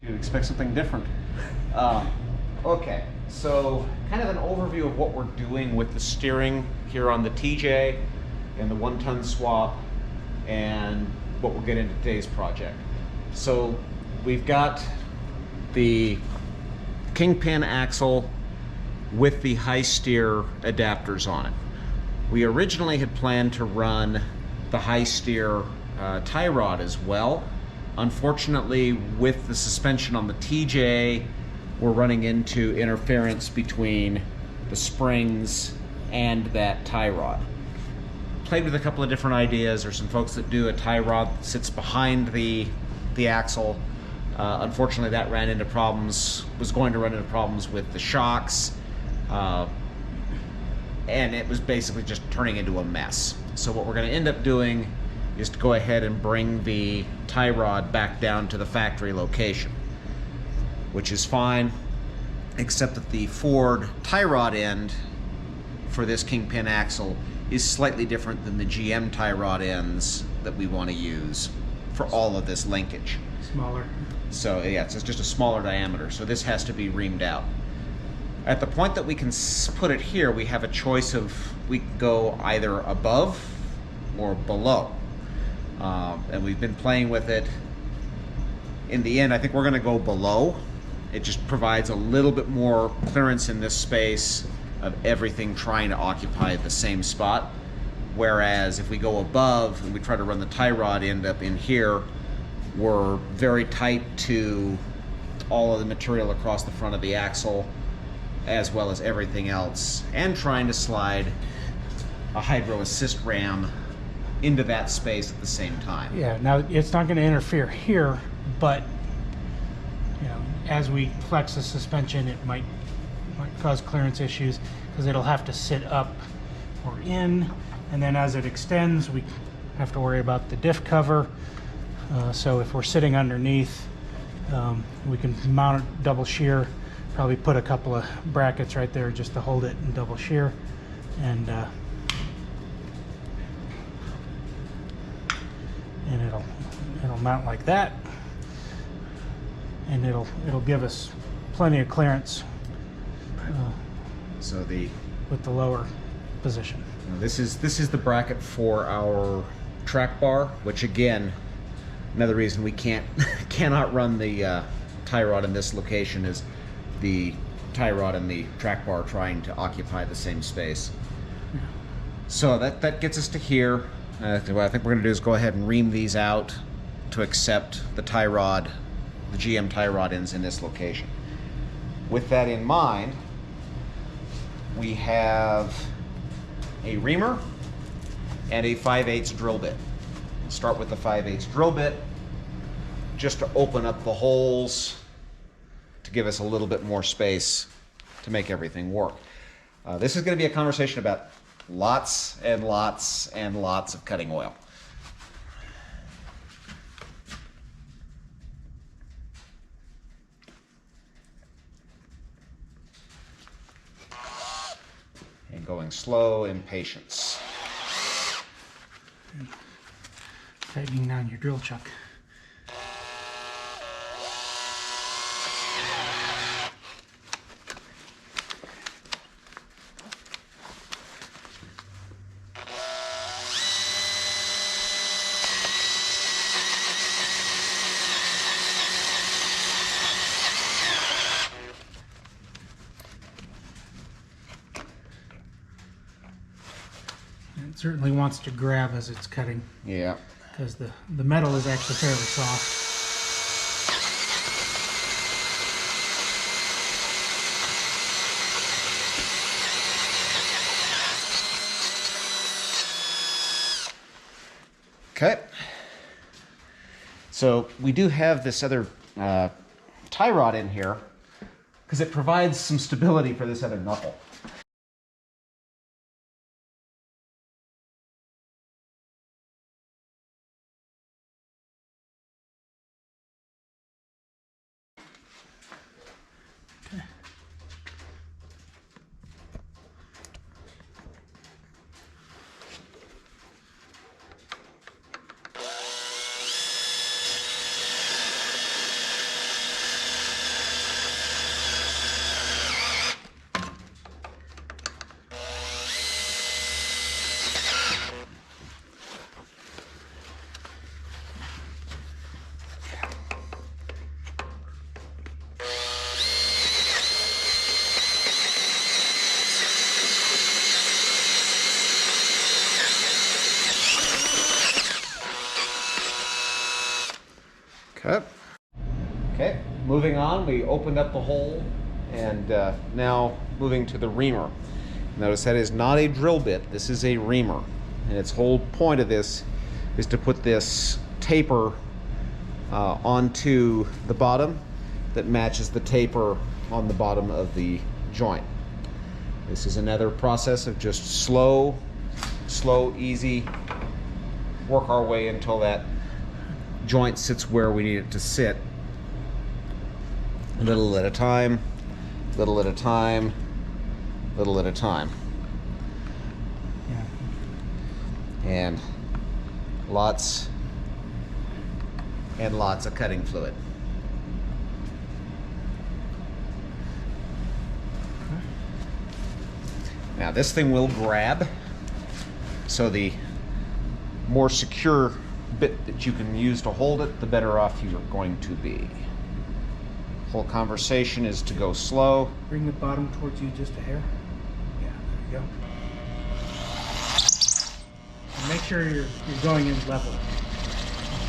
You expect something different. Okay, so kind of an overview of what we're doing with the steering here on the TJ and the 1-ton swap and what we'll get into today's project. So we've got the kingpin axle with the high steer adapters on it. We originally had planned to run the high steer tie rod as well. Unfortunately, with the suspension on the TJ, we're running into interference between the springs and that tie rod. Played with a couple of different ideas. There's some folks that do a tie rod that sits behind the axle. Unfortunately, that ran into problems, was going to run into problems with the shocks, and it was basically just turning into a mess. So what we're going to end up doing is to go ahead and bring the tie rod back down to the factory location, which is fine, except that the Ford tie rod end for this kingpin axle is slightly different than the GM tie rod ends that we want to use for all of this linkage. Smaller. So yeah, it's just a smaller diameter, so this has to be reamed out. At the point that we can put it here, we have a choice of, we can go either above or below. And we've been playing with it. In the end, I think we're going to go below. It just provides a little bit more clearance in this space of everything trying to occupy the same spot. Whereas if we go above and we try to run the tie rod end up in here, we're very tight to all of the material across the front of the axle, as well as everything else, and trying to slide a hydro assist ram into that space at the same time. Yeah, now it's not going to interfere here, but you know, as we flex the suspension, it might cause clearance issues because it'll have to sit up or in, and then as it extends, we have to worry about the diff cover. So if we're sitting underneath, we can mount it double shear, probably put a couple of brackets right there just to hold it in double shear, and it'll mount like that, and it'll give us plenty of clearance So with the lower position. this is the bracket for our track bar, which again, another reason we cannot run the tie rod in this location is the tie rod and the track bar trying to occupy the same space. Yeah. So that gets us to here. What I think we're going to do is go ahead and ream these out to accept the tie rod, the GM tie rod ends in this location. With that in mind, we have a reamer and a 5/8 drill bit. We'll start with the 5/8 drill bit just to open up the holes to give us a little bit more space to make everything work. This is going to be a conversation about lots and lots and lots of cutting oil. And going slow in patience. Tightening down your drill chuck. It certainly wants to grab as it's cutting. Yeah. Because the metal is actually fairly soft. Okay. So we do have this other tie rod in here because it provides some stability for this other knuckle. Okay, moving on, we opened up the hole, and now moving to the reamer. Notice that is not a drill bit, this is a reamer. And its whole point of this is to put this taper onto the bottom that matches the taper on the bottom of the joint. This is another process of just slow, easy, work our way until that joint sits where we need it to sit. Little at a time, little at a time, little at a time. Yeah. And lots and lots of cutting fluid. Now this thing will grab, so the more secure bit that you can use to hold it, the better off you're going to be. Whole conversation is to go slow. Bring the bottom towards you just a hair. Yeah, there you go. And make sure you're going in level,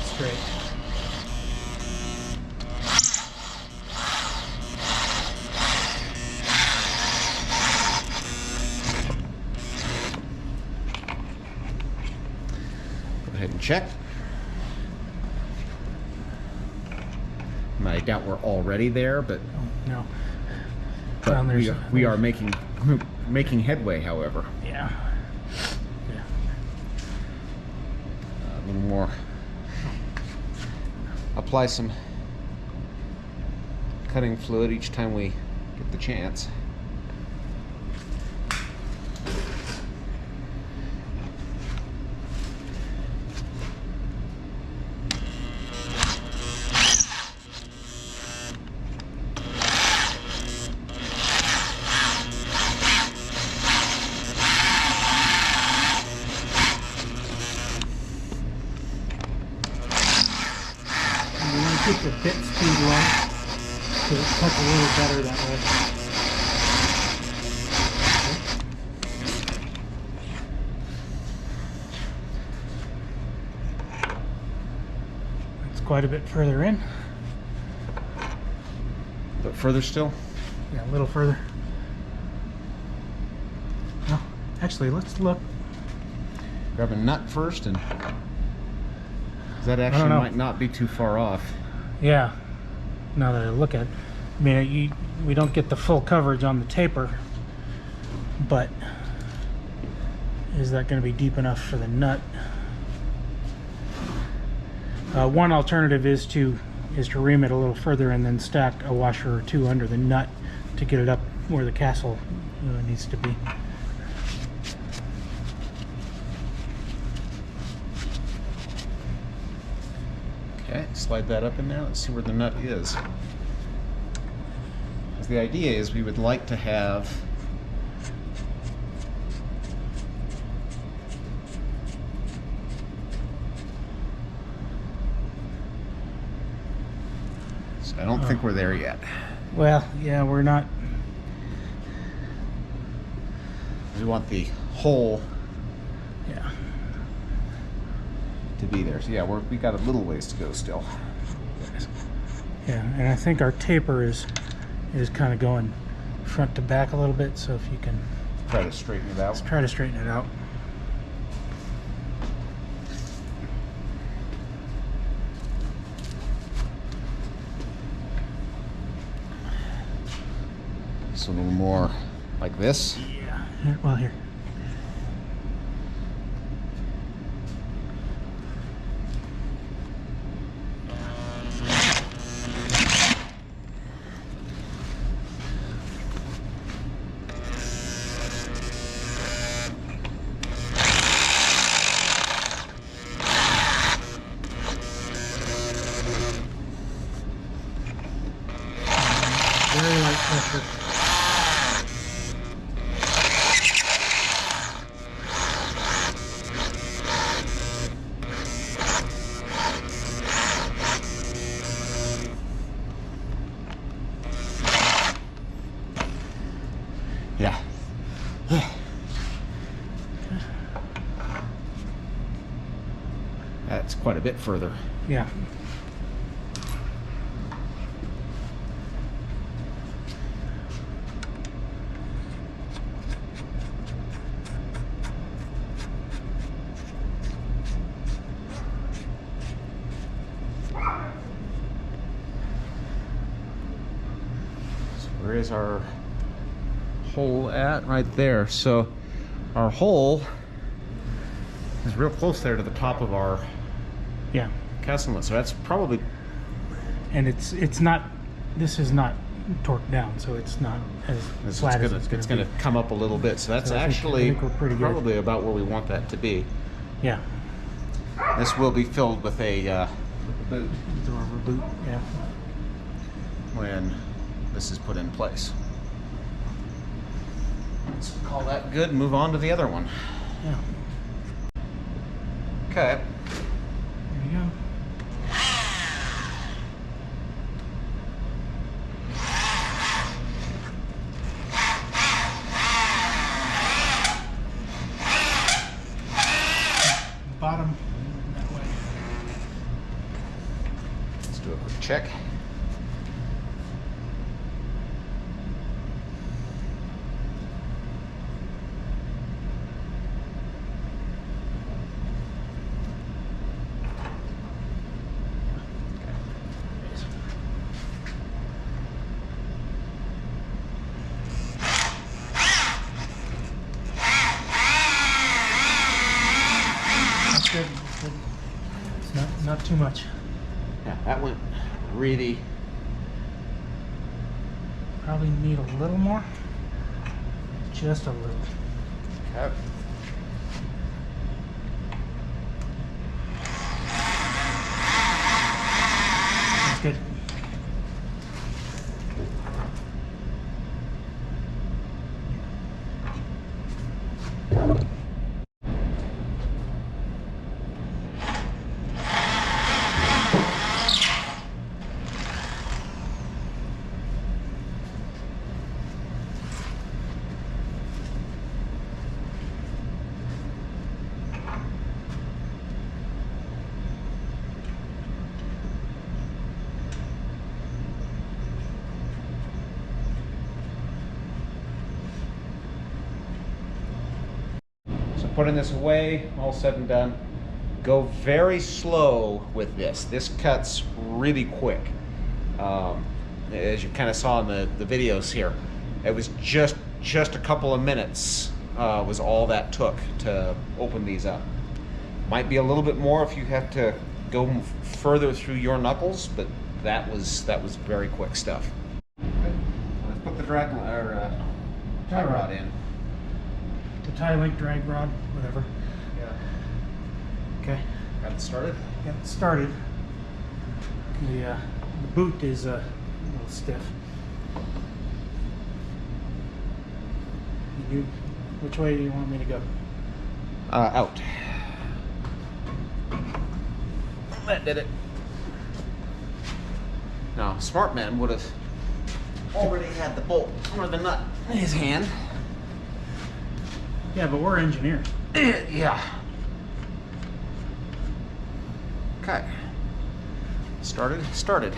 straight. Go ahead and check. I doubt we're already there, but Oh, no. but Well, we are making headway, however. Yeah. Yeah. A little more. Apply some cutting fluid each time we get the chance. Keep the bit speed low so it cuts a little better that way. It's quite a bit further in. But further still? Yeah, a little further. Well, actually, let's look. Grab a nut first, and that actually might not be too far off. Yeah, now that I look at it. I mean, we don't get the full coverage on the taper, but is that going to be deep enough for the nut? One alternative is to ream it a little further and then stack a washer or two under the nut to get it up where the castle needs to be. Okay, slide that up in there. Let's see where the nut is. Because the idea is we would like to have so I don't think we're there yet. Well, yeah, we're not. We want the hole Yeah. to be there. So yeah, we got a little ways to go still. Yeah, and I think our taper is kind of going front to back a little bit, so if you can Try to straighten it out. try to straighten it out. So a little more like this. Yeah. Well, here. Very light pressure. Yeah. That's quite a bit further. Yeah. Where is our hole at? Right there. So our hole is real close there to the top of our Yeah. cast inlet. So that's probably, And it's not, this is not torqued down, so it's not as flat as it's going to come up a little bit. So that's So I actually think we're pretty good. probably about where we want that to be. Yeah. This will be filled with a boot The rubber boot, yeah. when this is put in place. Let's call that good and move on to the other one. Yeah. Okay. There you go. Bottom that way. Let's do a quick check. That's good. That's good. It's not too much. Yeah, that went really. Probably need a little more. Just a little. Okay. That's good. So putting this away, all said and done, go very slow with this. This cuts really quick. As you kind of saw in the videos here, it was just a couple of minutes was all that took to open these up. Might be a little bit more if you have to go further through your knuckles, but that was very quick stuff. Let's put the drag tie rod in. The tie link, drag rod, whatever. Yeah. Okay. Got it started? Get it started. The boot is a little stiff. Which way do you want me to go? Out. That did it. Now, smart man would have already had the bolt or the nut in his hand. Yeah, but we're engineers. Yeah. Okay. Started.